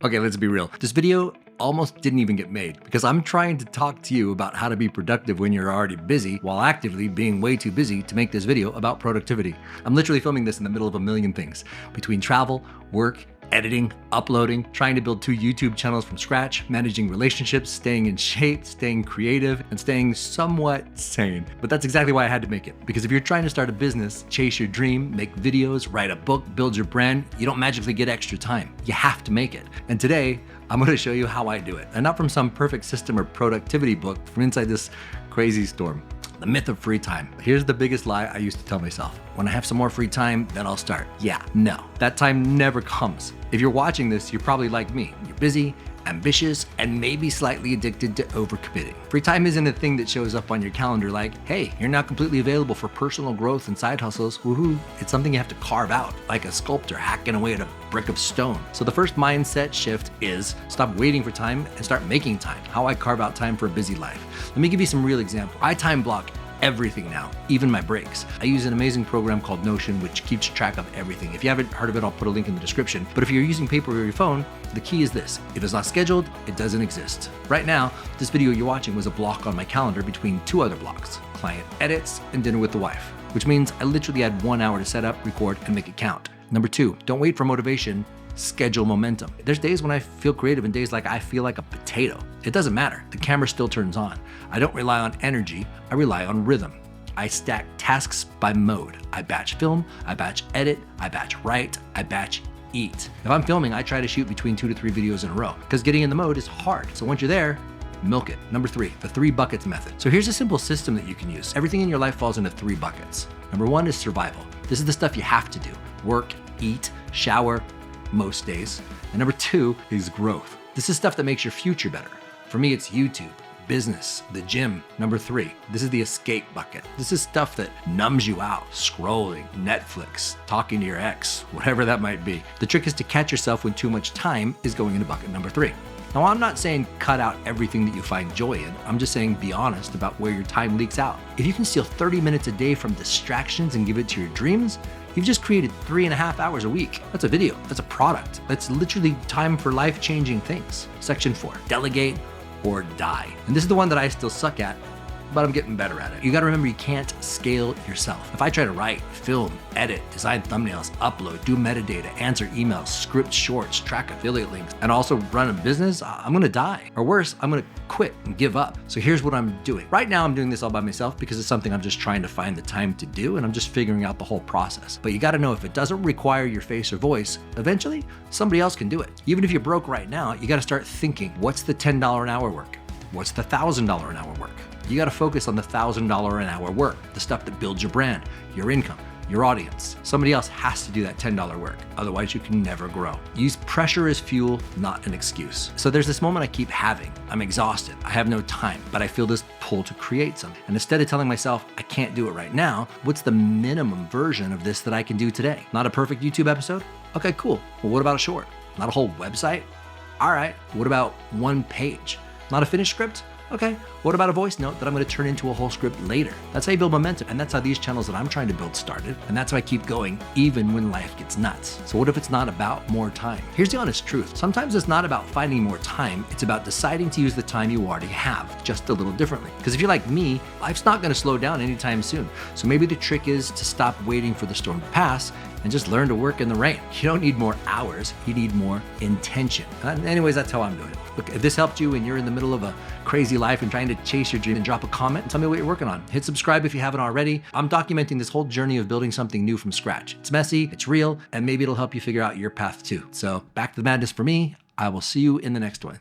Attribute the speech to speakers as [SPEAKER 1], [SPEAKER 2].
[SPEAKER 1] Okay, let's be real. This video almost didn't even get made because I'm trying to talk to you about how to be productive when you're already busy while actively being way too busy to make this video about productivity. I'm literally filming this in the middle of a million things between travel, work, editing, uploading, trying to build 2 YouTube channels from scratch, managing relationships, staying in shape, staying creative, and staying somewhat sane. But that's exactly why I had to make it. Because if you're trying to start a business, chase your dream, make videos, write a book, build your brand, you don't magically get extra time. You have to make it. And today, I'm gonna show you how I do it. And not from some perfect system or productivity book from inside this crazy storm. The myth of free time. Here's the biggest lie I used to tell myself. When I have some more free time, then I'll start. Yeah, no, that time never comes. If you're watching this, you're probably like me. You're busy, ambitious, and maybe slightly addicted to overcommitting. Free time isn't a thing that shows up on your calendar like, hey, you're now completely available for personal growth and side hustles, woohoo. It's something you have to carve out, like a sculptor hacking away at a brick of stone. So the first mindset shift is stop waiting for time and start making time. How I carve out time for a busy life. Let me give you some real examples. I time block everything now, even my breaks. I use an amazing program called Notion, which keeps track of everything. If you haven't heard of it, I'll put a link in the description. But if you're using paper or your phone, the key is this. If it's not scheduled, it doesn't exist. Right now, this video you're watching was a block on my calendar between 2 other blocks, client edits and dinner with the wife, which means I literally had 1 hour to set up, record, and make it count. Number 2, don't wait for motivation. Schedule momentum. There's days when I feel creative and days like I feel like a potato. It doesn't matter. The camera still turns on. I don't rely on energy. I rely on rhythm. I stack tasks by mode. I batch film, I batch edit, I batch write, I batch eat. If I'm filming, I try to shoot between 2 to 3 videos in a row because getting in the mode is hard. So once you're there, milk it. Number 3, the 3 buckets method. So here's a simple system that you can use. Everything in your life falls into 3 buckets. Number 1 is survival. This is the stuff you have to do. Work, eat, shower, most days. And number 2 is growth. This is stuff that makes your future better. For me, it's YouTube, business, the gym. Number 3, this is the escape bucket. This is stuff that numbs you out, scrolling, Netflix, talking to your ex, whatever that might be. The trick is to catch yourself when too much time is going into bucket number 3. Now, I'm not saying cut out everything that you find joy in. I'm just saying be honest about where your time leaks out. If you can steal 30 minutes a day from distractions and give it to your dreams, you've just created 3.5 hours a week. That's a video, that's a product. That's literally time for life-changing things. Section 4, delegate or die. And this is the one that I still suck at, but I'm getting better at it. You gotta remember you can't scale yourself. If I try to write, film, edit, design thumbnails, upload, do metadata, answer emails, script shorts, track affiliate links, and also run a business, I'm gonna die. Or worse, I'm gonna quit and give up. So here's what I'm doing. Right now, I'm doing this all by myself because it's something I'm just trying to find the time to do, and I'm just figuring out the whole process. But you gotta know if it doesn't require your face or voice, eventually somebody else can do it. Even if you're broke right now, you gotta start thinking, what's the $10 an hour work? What's the $1,000 an hour work? You gotta focus on the $1,000 an hour work, the stuff that builds your brand, your income, your audience. Somebody else has to do that $10 work. Otherwise, you can never grow. Use pressure as fuel, not an excuse. So there's this moment I keep having. I'm exhausted. I have no time, but I feel this pull to create something. And instead of telling myself, I can't do it right now, what's the minimum version of this that I can do today? Not a perfect YouTube episode? Okay, cool. Well, what about a short? Not a whole website? All right. What about 1 page? Not a finished script? Okay, what about a voice note that I'm gonna turn into a whole script later? That's how you build momentum, and that's how these channels that I'm trying to build started, and that's how I keep going even when life gets nuts. So what if it's not about more time? Here's the honest truth. Sometimes it's not about finding more time, it's about deciding to use the time you already have, just a little differently. Because if you're like me, life's not gonna slow down anytime soon. So maybe the trick is to stop waiting for the storm to pass and just learn to work in the rain. You don't need more hours, you need more intention. Anyways, that's how I'm doing it. Look, if this helped you and you're in the middle of a crazy life and trying to chase your dream, then drop a comment and tell me what you're working on. Hit subscribe if you haven't already. I'm documenting this whole journey of building something new from scratch. It's messy, it's real, and maybe it'll help you figure out your path too. So back to the madness for me. I will see you in the next one.